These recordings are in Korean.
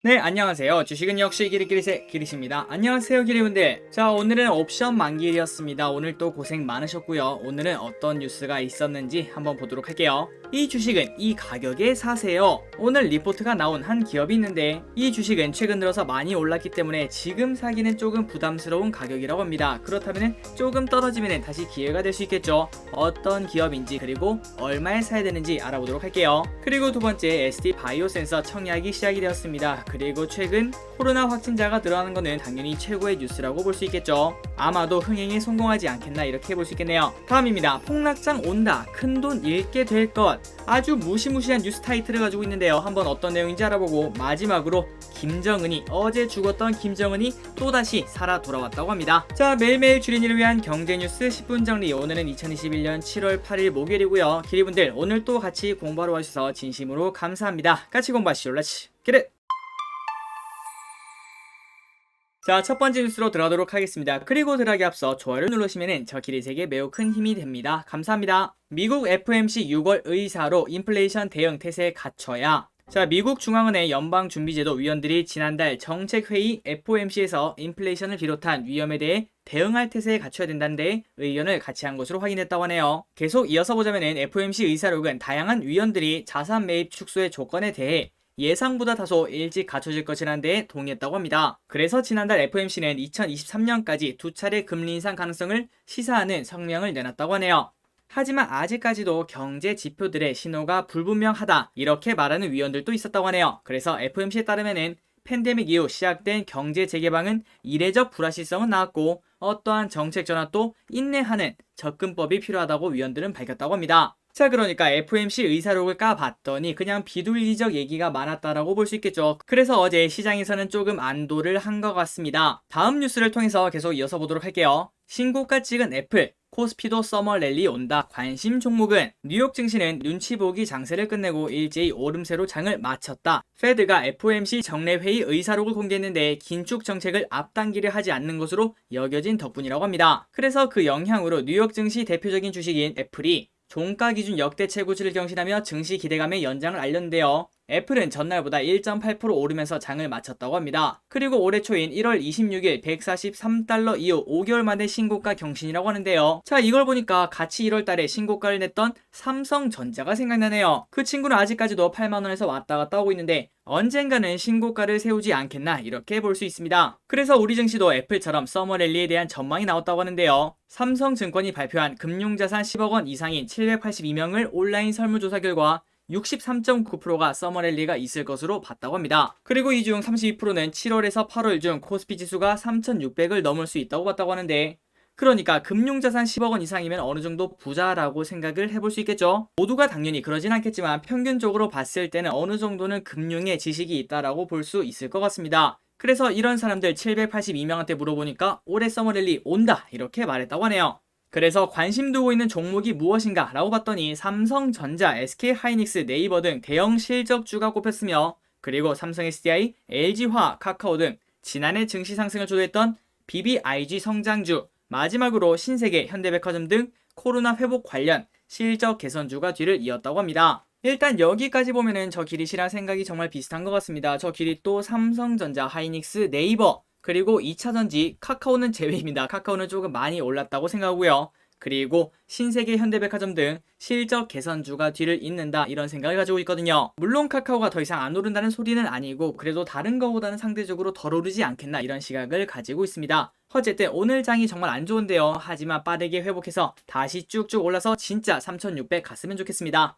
네, 안녕하세요. 주식은 역시 기리기리세 기리십니다. 안녕하세요, 기리분들. 자, 오늘은 옵션 만기일이었습니다. 오늘 또 고생 많으셨고요. 오늘은 어떤 뉴스가 있었는지 한번 보도록 할게요. 이 주식은 이 가격에 사세요. 오늘 리포트가 나온 한 기업이 있는데 이 주식은 최근 들어서 많이 올랐기 때문에 지금 사기는 조금 부담스러운 가격이라고 합니다. 그렇다면 조금 떨어지면 다시 기회가 될 수 있겠죠. 어떤 기업인지 그리고 얼마에 사야 되는지 알아보도록 할게요. 그리고 두 번째, ST 바이오센서 청약이 시작이 되었습니다. 그리고 최근 코로나 확진자가 늘어나는 것은 당연히 최고의 뉴스라고 볼 수 있겠죠. 아마도 흥행에 성공하지 않겠나 이렇게 볼 수 있겠네요. 다음입니다. 폭락장 온다. 큰돈 잃게 될 것. 아주 무시무시한 뉴스 타이틀을 가지고 있는데요. 한번 어떤 내용인지 알아보고 마지막으로 김정은이, 어제 죽었던 김정은이 또다시 살아 돌아왔다고 합니다. 자, 매일매일 주린이를 위한 경제 뉴스 10분 정리. 오늘은 2021년 7월 8일 목요일이고요. 기리분들 오늘 또 같이 공부하러 와주셔서 진심으로 감사합니다. 같이 공부하시죠. 렛츠 겟잇! 자, 첫 번째 뉴스로 들어가도록 하겠습니다. 그리고 들어가기 앞서 좋아요를 누르시면 저 기리세계 매우 큰 힘이 됩니다. 감사합니다. 미국 FOMC 6월 의사로 인플레이션 대응 태세에 갖춰야. 자, 미국 중앙은행 연방준비제도 위원들이 지난달 정책회의 FOMC에서 인플레이션을 비롯한 위험에 대해 대응할 태세에 갖춰야 된다는데 의견을 같이 한 것으로 확인했다고 하네요. 계속 이어서 보자면 FOMC 의사록은 다양한 위원들이 자산 매입 축소의 조건에 대해 예상보다 다소 일찍 갖춰질 것이라는 데 동의했다고 합니다. 그래서 지난달 FOMC는 2023년까지 두 차례 금리 인상 가능성을 시사하는 성명을 내놨다고 하네요. 하지만 아직까지도 경제 지표들의 신호가 불분명하다 이렇게 말하는 위원들도 있었다고 하네요. 그래서 FOMC에 따르면은 팬데믹 이후 시작된 경제 재개방은 이례적 불확실성은 나왔고 어떠한 정책 전환도 인내하는 접근법이 필요하다고 위원들은 밝혔다고 합니다. 자, 그러니까 FOMC 의사록을 까봤더니 그냥 비둘기적 얘기가 많았다라고 볼 수 있겠죠. 그래서 어제 시장에서는 조금 안도를 한 것 같습니다. 다음 뉴스를 통해서 계속 이어서 보도록 할게요. 신고가 찍은 애플, 코스피도 서머 랠리 온다. 관심 종목은 뉴욕 증시는 눈치 보기 장세를 끝내고 일제히 오름세로 장을 마쳤다. 페드가 FOMC 정례회의 의사록을 공개했는데 긴축 정책을 앞당기려 하지 않는 것으로 여겨진 덕분이라고 합니다. 그래서 그 영향으로 뉴욕 증시 대표적인 주식인 애플이 종가 기준 역대 최고치를 경신하며 증시 기대감의 연장을 알렸는데요. 애플은 전날보다 1.8% 오르면서 장을 마쳤다고 합니다. 그리고 올해 초인 1월 26일 143달러 이후 5개월 만에 신고가 경신이라고 하는데요. 자, 이걸 보니까 같이 1월 달에 신고가를 냈던 삼성전자가 생각나네요. 그 친구는 아직까지도 8만원에서 왔다 갔다 하고 있는데 언젠가는 신고가를 세우지 않겠나 이렇게 볼 수 있습니다. 그래서 우리 증시도 애플처럼 서머랠리에 대한 전망이 나왔다고 하는데요. 삼성증권이 발표한 금융자산 10억 원 이상인 782명을 온라인 설문조사 결과 63.9%가 서머랠리가 있을 것으로 봤다고 합니다. 그리고 이 중 32%는 7월에서 8월 중 코스피 지수가 3,600을 넘을 수 있다고 봤다고 하는데 그러니까 금융자산 10억 원 이상이면 어느 정도 부자라고 생각을 해볼 수 있겠죠. 모두가 당연히 그러진 않겠지만 평균적으로 봤을 때는 어느 정도는 금융의 지식이 있다라고 볼 수 있을 것 같습니다. 그래서 이런 사람들 782명한테 물어보니까 올해 서머랠리 온다 이렇게 말했다고 하네요. 그래서 관심 두고 있는 종목이 무엇인가 라고 봤더니 삼성전자, SK하이닉스, 네이버 등 대형 실적주가 꼽혔으며 그리고 삼성 SDI, LG화학, 카카오 등 지난해 증시 상승을 주도했던 BBIG 성장주, 마지막으로 신세계, 현대백화점 등 코로나 회복 관련 실적 개선주가 뒤를 이었다고 합니다. 일단 여기까지 보면은 저 기릿이랑 생각이 정말 비슷한 것 같습니다. 저 기릿도 삼성전자, 하이닉스, 네이버 그리고 2차전지 카카오는 제외입니다. 카카오는 조금 많이 올랐다고 생각하고요. 그리고 신세계, 현대백화점 등 실적 개선주가 뒤를 잇는다 이런 생각을 가지고 있거든요. 물론 카카오가 더 이상 안 오른다는 소리는 아니고 그래도 다른 거보다는 상대적으로 덜 오르지 않겠나 이런 시각을 가지고 있습니다. 어쨌든 오늘 장이 정말 안 좋은데요. 하지만 빠르게 회복해서 다시 쭉쭉 올라서 진짜 3,600 갔으면 좋겠습니다.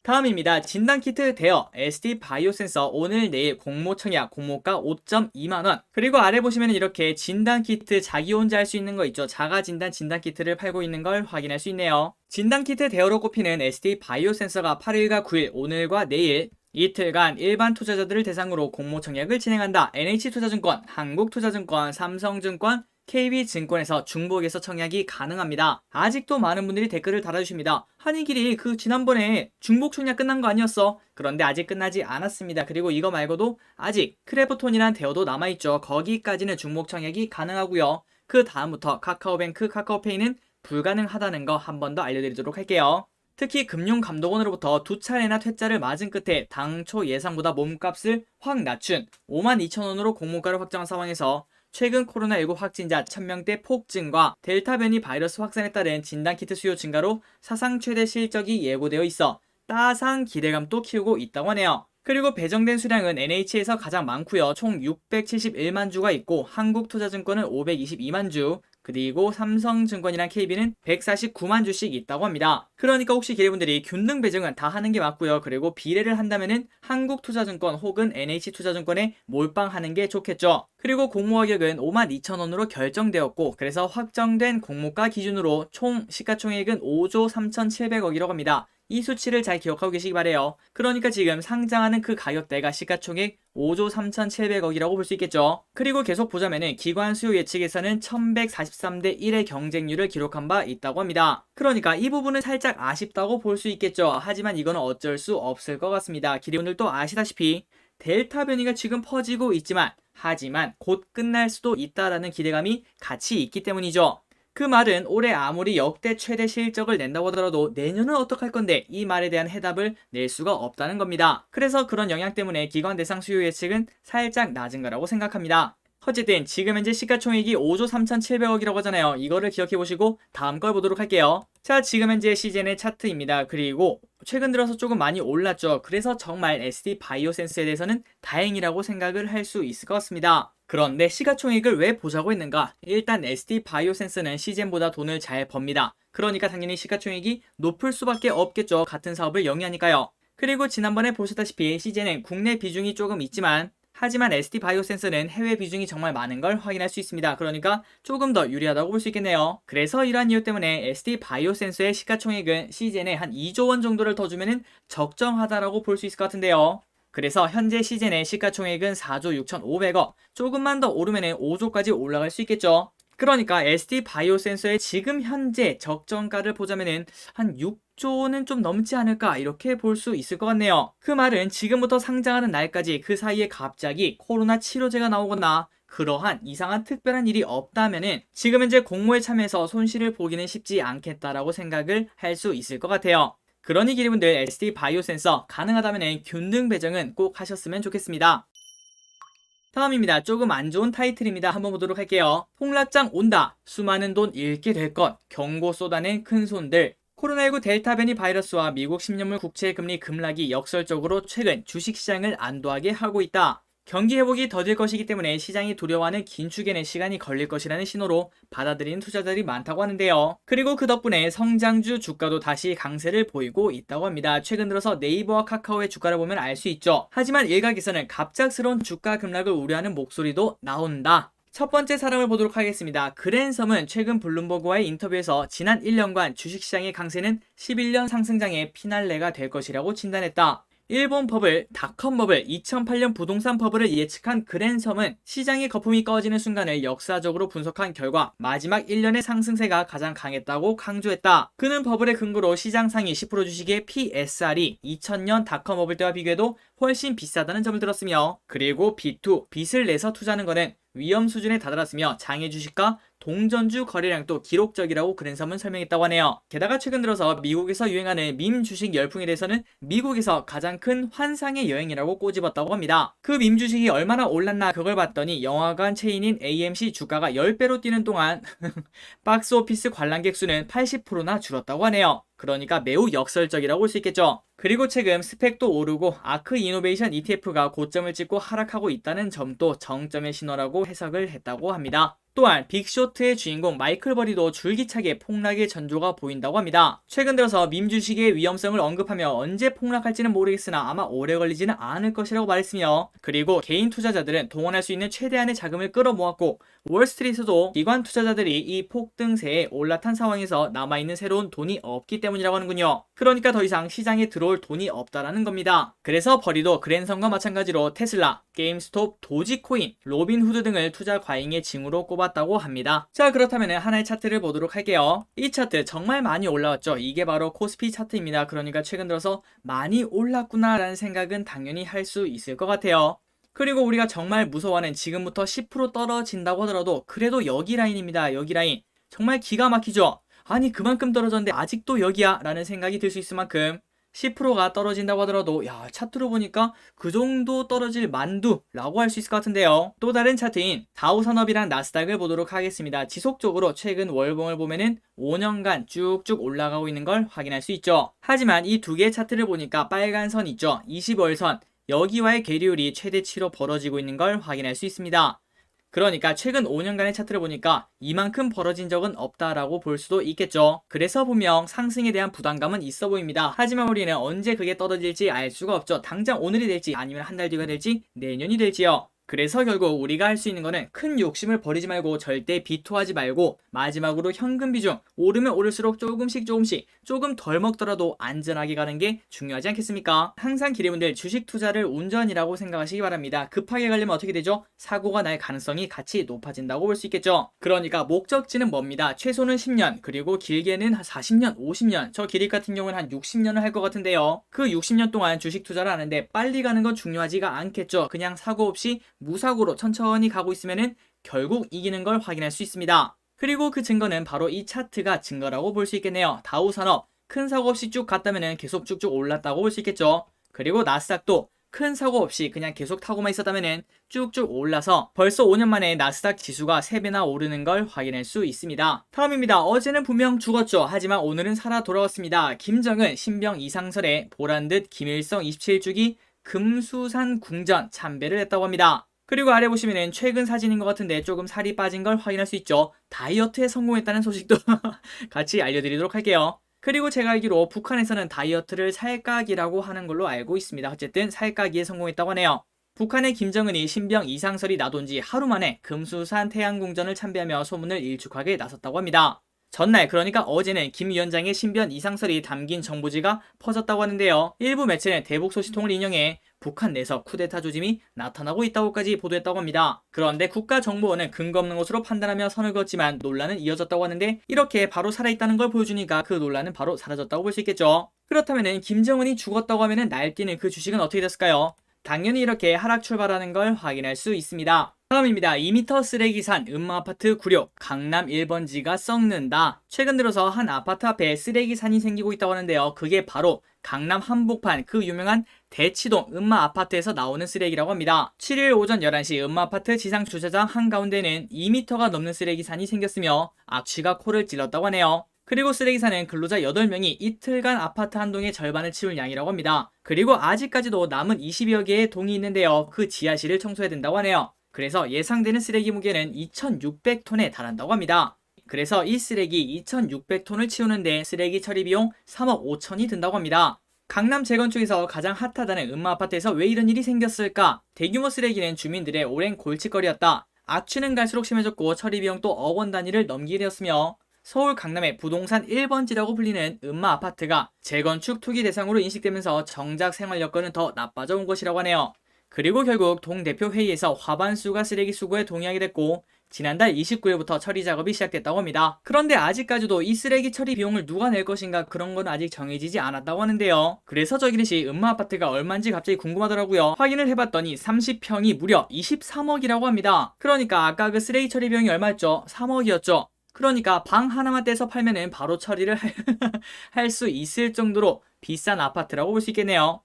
다음입니다. 진단키트 대여 ST 바이오센서 오늘 내일 공모 청약 공모가 5.2만원. 그리고 아래 보시면 이렇게 진단키트 자기 혼자 할 수 있는 거 있죠. 자가진단 진단키트를 팔고 있는 걸 확인할 수 있네요. 진단키트 대여로 꼽히는 ST 바이오센서가 8일과 9일 오늘과 내일 이틀간 일반 투자자들을 대상으로 공모 청약을 진행한다. NH투자증권, 한국투자증권, 삼성증권, KB증권에서 중복에서 청약이 가능합니다. 아직도 많은 분들이 댓글을 달아주십니다. 한이길이 그 지난번에 중복 청약 끝난 거 아니었어? 그런데 아직 끝나지 않았습니다. 그리고 이거 말고도 아직 크래프톤이란 대여도 남아있죠. 거기까지는 중복 청약이 가능하고요. 그 다음부터 카카오뱅크, 카카오페이는 불가능하다는 거 한 번 더 알려드리도록 할게요. 특히 금융감독원으로부터 2차례나 퇴짜를 맞은 끝에 당초 예상보다 몸값을 확 낮춘 52,000원으로 공모가를 확정한 상황에서 최근 코로나19 확진자 1000명대 폭증과 델타 변이 바이러스 확산에 따른 진단키트 수요 증가로 사상 최대 실적이 예고되어 있어 따상 기대감도 키우고 있다고 하네요. 그리고 배정된 수량은 NH에서 가장 많고요. 총 671만 주가 있고 한국투자증권은 522만 주, 그리고 삼성증권이랑 KB는 149만 주씩 있다고 합니다. 그러니까 혹시 기대분들이 균등 배정은 다 하는 게 맞고요. 그리고 비례를 한다면은 한국투자증권 혹은 NH투자증권에 몰빵하는 게 좋겠죠. 그리고 공모 가격은 52,000원으로 결정되었고 그래서 확정된 공모가 기준으로 총 시가총액은 5조 3,700억이라고 합니다. 이 수치를 잘 기억하고 계시기 바래요. 그러니까 지금 상장하는 그 가격대가 시가총액 5조 3,700억이라고 볼 수 있겠죠. 그리고 계속 보자면은 기관 수요 예측에서는 1143대 1의 경쟁률을 기록한 바 있다고 합니다. 그러니까 이 부분은 살짝 아쉽다고 볼 수 있겠죠. 하지만 이거는 어쩔 수 없을 것 같습니다. 기대분들도 아시다시피 델타 변이가 지금 퍼지고 있지만 하지만 곧 끝날 수도 있다라는 기대감이 같이 있기 때문이죠. 그 말은 올해 아무리 역대 최대 실적을 낸다고 하더라도 내년은 어떡할 건데 이 말에 대한 해답을 낼 수가 없다는 겁니다. 그래서 그런 영향 때문에 기관 대상 수요 예측은 살짝 낮은 거라고 생각합니다. 어쨌든 지금 현재 시가총액이 5조 3,700억이라고 하잖아요. 이거를 기억해보시고 다음 걸 보도록 할게요. 자, 지금 현재 시젠의 차트입니다. 그리고 최근 들어서 조금 많이 올랐죠. 그래서 정말 ST바이오센스에 대해서는 다행이라고 생각을 할 수 있을 것 같습니다. 그런데 시가총액을 왜 보자고 했는가? 일단 ST바이오센스는 시젠보다 돈을 잘 법니다. 그러니까 당연히 시가총액이 높을 수밖에 없겠죠. 같은 사업을 영위하니까요. 그리고 지난번에 보셨다시피 시젠은 국내 비중이 조금 있지만 하지만 ST바이오센스는 해외 비중이 정말 많은 걸 확인할 수 있습니다. 그러니까 조금 더 유리하다고 볼 수 있겠네요. 그래서 이러한 이유 때문에 ST바이오센스의 시가총액은 시젠에 한 2조 원 정도를 더 주면은 적정하다라고 볼 수 있을 것 같은데요. 그래서 현재 시젠의 시가총액은 4조 6,500억, 조금만 더 오르면 5조까지 올라갈 수 있겠죠. 그러니까 ST바이오센서의 지금 현재 적정가를 보자면은 한 6조는 좀 넘지 않을까 이렇게 볼 수 있을 것 같네요. 그 말은 지금부터 상장하는 날까지 그 사이에 갑자기 코로나 치료제가 나오거나 그러한 이상한 특별한 일이 없다면은 지금 현재 공모에 참여해서 손실을 보기는 쉽지 않겠다라고 생각을 할 수 있을 것 같아요. 그러니 기대분들 ST바이오센서 가능하다면 균등 배정은 꼭 하셨으면 좋겠습니다. 다음입니다. 조금 안 좋은 타이틀입니다. 한번 보도록 할게요. 폭락장 온다. 수많은 돈 잃게 될 것. 경고 쏟아낸 큰손들. 코로나19 델타 변이 바이러스와 미국 10년물 국채 금리 급락이 역설적으로 최근 주식시장을 안도하게 하고 있다. 경기 회복이 더딜 것이기 때문에 시장이 두려워하는 긴축에는 시간이 걸릴 것이라는 신호로 받아들이는 투자자들이 많다고 하는데요. 그리고 그 덕분에 성장주 주가도 다시 강세를 보이고 있다고 합니다. 최근 들어서 네이버와 카카오의 주가를 보면 알 수 있죠. 하지만 일각에서는 갑작스러운 주가 급락을 우려하는 목소리도 나온다. 첫 번째 사람을 보도록 하겠습니다. 그랜섬은 최근 블룸버그와의 인터뷰에서 지난 1년간 주식시장의 강세는 11년 상승장의 피날레가 될 것이라고 진단했다. 일본 버블, 닷컴 버블, 2008년 부동산 버블을 예측한 그랜섬은 시장의 거품이 꺼지는 순간을 역사적으로 분석한 결과 마지막 1년의 상승세가 가장 강했다고 강조했다. 그는 버블의 근거로 시장 상위 10% 주식의 PSR이 2000년 닷컴 버블 때와 비교해도 훨씬 비싸다는 점을 들었으며 그리고 B2, 빚을 내서 투자하는 것은 위험 수준에 다다랐으며 장외 주식과 동전주 거래량도 기록적이라고 그랜섬은 설명했다고 하네요. 게다가 최근 들어서 미국에서 유행하는 밈 주식 열풍에 대해서는 미국에서 가장 큰 환상의 여행이라고 꼬집었다고 합니다. 그 밈 주식이 얼마나 올랐나 그걸 봤더니 영화관 체인인 AMC 주가가 10배로 뛰는 동안 박스오피스 관람객 수는 80%나 줄었다고 하네요. 그러니까 매우 역설적이라고 볼 수 있겠죠. 그리고 최근 스펙도 오르고 아크 이노베이션 ETF가 고점을 찍고 하락하고 있다는 점도 정점의 신호라고 해석을 했다고 합니다. 또한 빅쇼트의 주인공 마이클 버리도 줄기차게 폭락의 전조가 보인다고 합니다. 최근 들어서 밈 주식의 위험성을 언급하며 언제 폭락할지는 모르겠으나 아마 오래 걸리지는 않을 것이라고 말했으며 그리고 개인 투자자들은 동원할 수 있는 최대한의 자금을 끌어모았고 월스트리트도 기관 투자자들이 이 폭등세에 올라탄 상황에서 남아있는 새로운 돈이 없기 때문이라고 하는군요. 그러니까 더 이상 시장에 들어올 돈이 없다라는 겁니다. 그래서 버리도 그랜섬과 마찬가지로 테슬라, 게임스톱, 도지코인, 로빈후드 등을 투자 과잉의 징후로 꼽았다고 합니다. 자, 그렇다면 하나의 차트를 보도록 할게요. 이 차트 정말 많이 올라왔죠. 이게 바로 코스피 차트입니다. 그러니까 최근 들어서 많이 올랐구나 라는 생각은 당연히 할 수 있을 것 같아요. 그리고 우리가 정말 무서워하는 지금부터 10% 떨어진다고 하더라도 그래도 여기 라인입니다. 여기 라인 정말 기가 막히죠. 아니 그만큼 떨어졌는데 아직도 여기야 라는 생각이 들 수 있을 만큼 10%가 떨어진다고 하더라도 야 차트로 보니까 그 정도 떨어질 만두라고 할 수 있을 것 같은데요. 또 다른 차트인 다우산업이랑 나스닥을 보도록 하겠습니다. 지속적으로 최근 월봉을 보면은 5년간 쭉쭉 올라가고 있는 걸 확인할 수 있죠. 하지만 이 두 개의 차트를 보니까 빨간 선 있죠. 20월선 여기와의 괴리율이 최대치로 벌어지고 있는 걸 확인할 수 있습니다. 그러니까 최근 5년간의 차트를 보니까 이만큼 벌어진 적은 없다라고 볼 수도 있겠죠. 그래서 분명 상승에 대한 부담감은 있어 보입니다. 하지만 우리는 언제 그게 떨어질지 알 수가 없죠. 당장 오늘이 될지 아니면 한 달 뒤가 될지 내년이 될지요. 그래서 결국 우리가 할 수 있는 거는 큰 욕심을 버리지 말고 절대 비토하지 말고 마지막으로 현금 비중 오르면 오를수록 조금씩 조금 덜 먹더라도 안전하게 가는 게 중요하지 않겠습니까? 항상 기대분들 주식 투자를 운전이라고 생각하시기 바랍니다. 급하게 가려면 어떻게 되죠? 사고가 날 가능성이 같이 높아진다고 볼 수 있겠죠. 그러니까 목적지는 뭡니다. 최소는 10년 그리고 길게는 한 40년 50년 저 기립 같은 경우는 한 60년을 할 것 같은데요. 그 60년 동안 주식 투자를 하는데 빨리 가는 건 중요하지가 않겠죠. 그냥 사고 없이 무사고로 천천히 가고 있으면은 결국 이기는 걸 확인할 수 있습니다. 그리고 그 증거는 바로 이 차트가 증거라고 볼 수 있겠네요. 다우산업 큰 사고 없이 쭉 갔다면은 계속 쭉쭉 올랐다고 볼 수 있겠죠. 그리고 나스닥도 큰 사고 없이 그냥 계속 타고만 있었다면은 쭉쭉 올라서 벌써 5년 만에 나스닥 지수가 3배나 오르는 걸 확인할 수 있습니다. 다음입니다. 어제는 분명 죽었죠. 하지만 오늘은 살아 돌아왔습니다. 김정은 신병 이상설에 보란듯 김일성 27주기 금수산 궁전 참배를 했다고 합니다. 그리고 아래 보시면은 최근 사진인 것 같은데 조금 살이 빠진 걸 확인할 수 있죠. 다이어트에 성공했다는 소식도 같이 알려드리도록 할게요. 그리고 제가 알기로 북한에서는 다이어트를 살까기라고 하는 걸로 알고 있습니다. 어쨌든 살까기에 성공했다고 하네요. 북한의 김정은이 신병 이상설이 나돈 지 하루 만에 금수산 태양궁전을 참배하며 소문을 일축하게 나섰다고 합니다. 전날 그러니까 어제는 김 위원장의 신변 이상설이 담긴 정보지가 퍼졌다고 하는데요. 일부 매체는 대북 소식통을 인용해 북한 내에서 쿠데타 조짐이 나타나고 있다고까지 보도했다고 합니다. 그런데 국가정보원은 근거 없는 것으로 판단하며 선을 그었지만 논란은 이어졌다고 하는데 이렇게 바로 살아있다는 걸 보여주니까 그 논란은 바로 사라졌다고 볼 수 있겠죠. 그렇다면 김정은이 죽었다고 하면 날뛰는 그 주식은 어떻게 됐을까요? 당연히 이렇게 하락 출발하는 걸 확인할 수 있습니다. 다음입니다. 2m 쓰레기산 음마아파트 구력 강남 1번지가 썩는다. 최근 들어서 한 아파트 앞에 쓰레기산이 생기고 있다고 하는데요. 그게 바로 강남 한복판 그 유명한 대치동 음마아파트에서 나오는 쓰레기라고 합니다. 7일 오전 11시 음마아파트 지상 주차장 한가운데는 2m가 넘는 쓰레기산이 생겼으며 악취가 코를 찔렀다고 하네요. 그리고 쓰레기산은 근로자 8명이 이틀간 아파트 한 동의 절반을 치울 양이라고 합니다. 그리고 아직까지도 남은 20여 개의 동이 있는데요. 그 지하실을 청소해야 된다고 하네요. 그래서 예상되는 쓰레기 무게는 2,600톤에 달한다고 합니다. 그래서 이 쓰레기 2,600톤을 치우는데 쓰레기 처리 비용 3억 5천이 든다고 합니다. 강남 재건축에서 가장 핫하다는 음마아파트에서 왜 이런 일이 생겼을까? 대규모 쓰레기는 주민들의 오랜 골칫거리였다. 악취는 갈수록 심해졌고 처리 비용도 억 원 단위를 넘기게 되었으며 서울 강남의 부동산 1번지라고 불리는 음마아파트가 재건축 투기 대상으로 인식되면서 정작 생활 여건은 더 나빠져 온 것이라고 하네요. 그리고 결국 동대표 회의에서 화반수가 쓰레기 수거에 동의하게 됐고 지난달 29일부터 처리 작업이 시작됐다고 합니다. 그런데 아직까지도 이 쓰레기 처리 비용을 누가 낼 것인가 그런 건 아직 정해지지 않았다고 하는데요. 그래서 저기르시 음마아파트가 얼마인지 갑자기 궁금하더라고요. 확인을 해봤더니 30평이 무려 23억이라고 합니다. 그러니까 아까 그 쓰레기 처리 비용이 얼마였죠? 3억이었죠. 그러니까 방 하나만 떼서 팔면은 바로 처리를 할 수 있을 정도로 비싼 아파트라고 볼 수 있겠네요.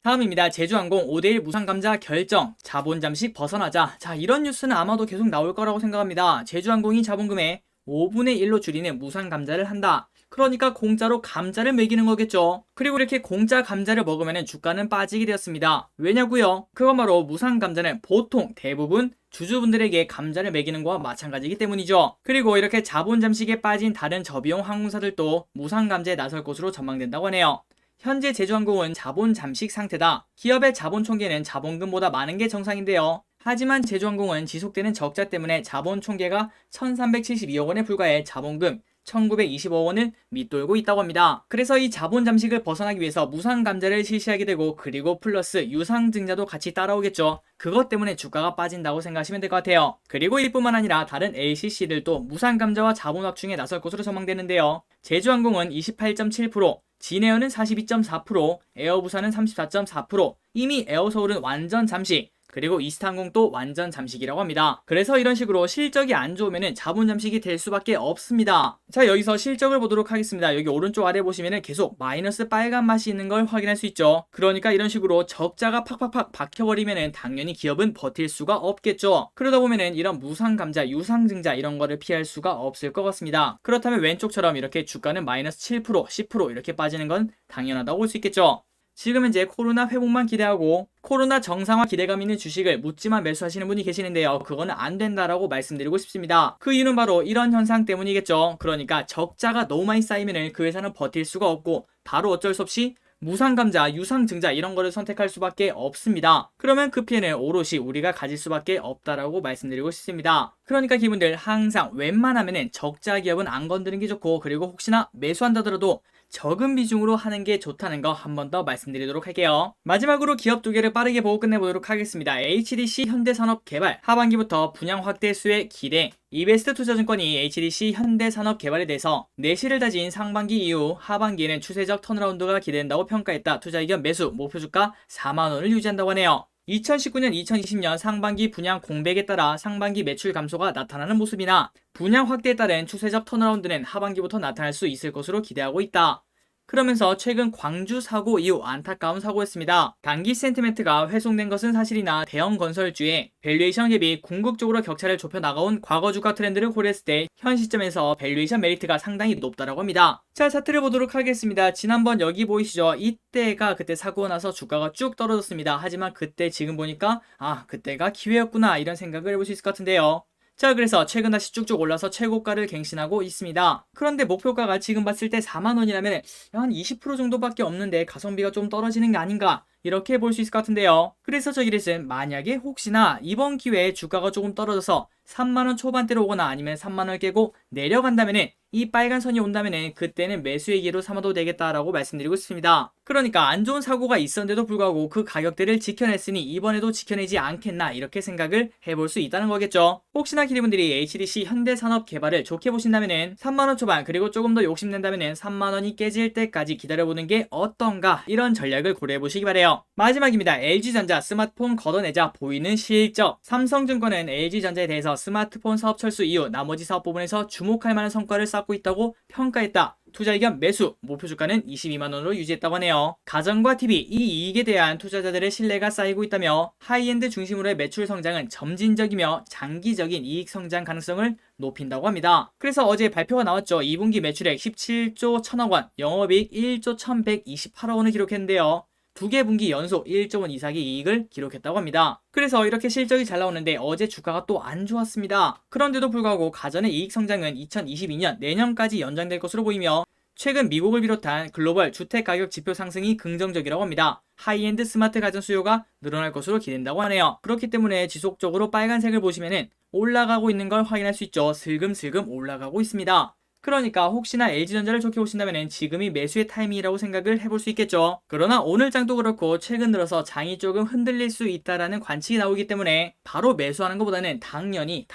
다음입니다. 제주항공 5대1 무상감자 결정, 자본 잠식 벗어나자. 자, 이런 뉴스는 아마도 계속 나올 거라고 생각합니다. 제주항공이 자본금의 5분의 1로 줄이는 무상감자를 한다. 그러니까 공짜로 감자를 먹이는 거겠죠. 그리고 이렇게 공짜 감자를 먹으면 주가는 빠지게 되었습니다. 왜냐고요? 그건 바로 무상감자는 보통 대부분 주주분들에게 감자를 먹이는 거와 마찬가지이기 때문이죠. 그리고 이렇게 자본 잠식에 빠진 다른 저비용 항공사들도 무상감자에 나설 것으로 전망된다고 하네요. 현재 제주항공은 자본 잠식 상태다. 기업의 자본 총계는 자본금보다 많은 게 정상인데요. 하지만 제주항공은 지속되는 적자 때문에 자본 총계가 1,372억 원에 불과해 자본금 1,920억 원을 밑돌고 있다고 합니다. 그래서 이 자본 잠식을 벗어나기 위해서 무상감자를 실시하게 되고 그리고 플러스 유상증자도 같이 따라오겠죠. 그것 때문에 주가가 빠진다고 생각하시면 될 것 같아요. 그리고 이뿐만 아니라 다른 LCC들도 무상감자와 자본 확충에 나설 것으로 전망되는데요. 제주항공은 28.7%, 진에어는 42.4%, 에어부산은 34.4%, 이미 에어서울은 완전 잠식, 그리고 이스타항공도 완전 잠식이라고 합니다. 그래서 이런 식으로 실적이 안 좋으면 자본 잠식이 될 수밖에 없습니다. 자, 여기서 실적을 보도록 하겠습니다. 여기 오른쪽 아래 보시면 계속 마이너스 빨간 맛이 있는 걸 확인할 수 있죠. 그러니까 이런 식으로 적자가 팍팍팍 박혀버리면 당연히 기업은 버틸 수가 없겠죠. 그러다 보면 이런 무상감자, 유상증자 이런 거를 피할 수가 없을 것 같습니다. 그렇다면 왼쪽처럼 이렇게 주가는 마이너스 7%, 10% 이렇게 빠지는 건 당연하다고 볼 수 있겠죠. 지금 현재 코로나 회복만 기대하고 코로나 정상화 기대감 있는 주식을 묻지마 매수하시는 분이 계시는데요. 그거는 안 된다라고 말씀드리고 싶습니다. 그 이유는 바로 이런 현상 때문이겠죠. 그러니까 적자가 너무 많이 쌓이면 그 회사는 버틸 수가 없고 바로 어쩔 수 없이 무상감자, 유상증자 이런 거를 선택할 수밖에 없습니다. 그러면 그 피해는 오롯이 우리가 가질 수밖에 없다라고 말씀드리고 싶습니다. 그러니까 기분들 항상 웬만하면 적자 기업은 안 건드리는 게 좋고, 그리고 혹시나 매수한다더라도 적은 비중으로 하는 게 좋다는 거 한 번 더 말씀드리도록 할게요. 마지막으로 기업 두 개를 빠르게 보고 끝내보도록 하겠습니다. HDC 현대산업개발 하반기부터 분양 확대 수의 기대. 이베스트 투자증권이 HDC 현대산업개발에 대해서 내실을 다진 상반기 이후 하반기에는 추세적 턴어라운드가 기대된다고 평가했다. 투자 의견 매수 목표 주가 4만원을 유지한다고 하네요. 2019년, 2020년 상반기 분양 공백에 따라 상반기 매출 감소가 나타나는 모습이나 분양 확대에 따른 추세적 턴어라운드는 하반기부터 나타날 수 있을 것으로 기대하고 있다. 그러면서 최근 광주 사고 이후 안타까운 사고였습니다. 단기 센티멘트가 훼손된 것은 사실이나 대형 건설주의 밸류에이션 갭이 궁극적으로 격차를 좁혀 나가온 과거 주가 트렌드를 고려했을 때 현 시점에서 밸류에이션 메리트가 상당히 높다라고 합니다. 자, 차트를 보도록 하겠습니다. 지난번 여기 보이시죠? 이때가 그때 사고가 나서 주가가 쭉 떨어졌습니다. 하지만 그때 지금 보니까 그때가 기회였구나 이런 생각을 해볼 수 있을 것 같은데요. 자, 그래서 최근 다시 쭉쭉 올라서 최고가를 갱신하고 있습니다. 그런데 목표가가 지금 봤을 때 4만원이라면 한 20% 정도밖에 없는데 가성비가 좀 떨어지는 게 아닌가 이렇게 볼 수 있을 것 같은데요. 그래서 저기를 만약에 혹시나 이번 기회에 주가가 조금 떨어져서 3만원 초반대로 오거나 아니면 3만원을 깨고 내려간다면은 이 빨간 선이 온다면은 그때는 매수의 기회로 삼아도 되겠다라고 말씀드리고 싶습니다. 그러니까 안 좋은 사고가 있었는데도 불구하고 그 가격대를 지켜냈으니 이번에도 지켜내지 않겠나 이렇게 생각을 해볼 수 있다는 거겠죠. 혹시나 기대분들이 HDC 현대산업개발을 좋게 보신다면은 3만원 초반 그리고 조금 더 욕심낸다면은 3만원이 깨질 때까지 기다려보는 게 어떤가 이런 전략을 고려해보시기 바래요. 마지막입니다. LG전자 스마트폰 걷어내자 보이는 실적. 삼성증권은 LG전자에 대해서 스마트폰 사업 철수 이후 나머지 사업 부분에서 주목할 만한 성과를 쌓고 있다고 평가했다. 투자 의견 매수, 목표 주가는 22만원으로 유지했다고 하네요. 가전과 TV, 이 이익에 대한 투자자들의 신뢰가 쌓이고 있다며 하이엔드 중심으로의 매출 성장은 점진적이며 장기적인 이익 성장 가능성을 높인다고 합니다. 그래서 어제 발표가 나왔죠. 2분기 매출액 17조 1000억원, 영업이익 1조 1128억원을 기록했는데요. 두 개 분기 연속 1조 원 이상의 이익을 기록했다고 합니다. 그래서 이렇게 실적이 잘 나오는데 어제 주가가 또 안 좋았습니다. 그런데도 불구하고 가전의 이익 성장은 2022년 내년까지 연장될 것으로 보이며 최근 미국을 비롯한 글로벌 주택 가격 지표 상승이 긍정적이라고 합니다. 하이엔드 스마트 가전 수요가 늘어날 것으로 기대된다고 하네요. 그렇기 때문에 지속적으로 빨간색을 보시면은 올라가고 있는 걸 확인할 수 있죠. 슬금슬금 올라가고 있습니다. 그러니까 혹시나 LG전자를 좋게 보신다면 지금이 매수의 타이밍이라고 생각을 해볼 수 있겠죠. 그러나 오늘 장도 그렇고 최근 들어서 장이 조금 흔들릴 수 있다라는 관측이 나오기 때문에 바로 매수하는 것보다는 당연히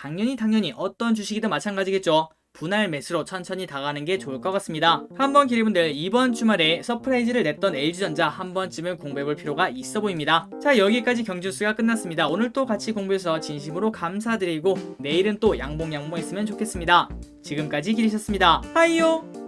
어떤 주식이든 마찬가지겠죠. 분할 매수로 천천히 다가가는 게 좋을 것 같습니다. 한번 기리분들 이번 주말에 서프라이즈를 냈던 LG전자 한 번쯤은 공부해볼 필요가 있어 보입니다. 자, 여기까지 경주수가 끝났습니다. 오늘 또 같이 공부해서 진심으로 감사드리고 내일은 또 양봉 있으면 좋겠습니다. 지금까지 기리셨습니다. 하이요.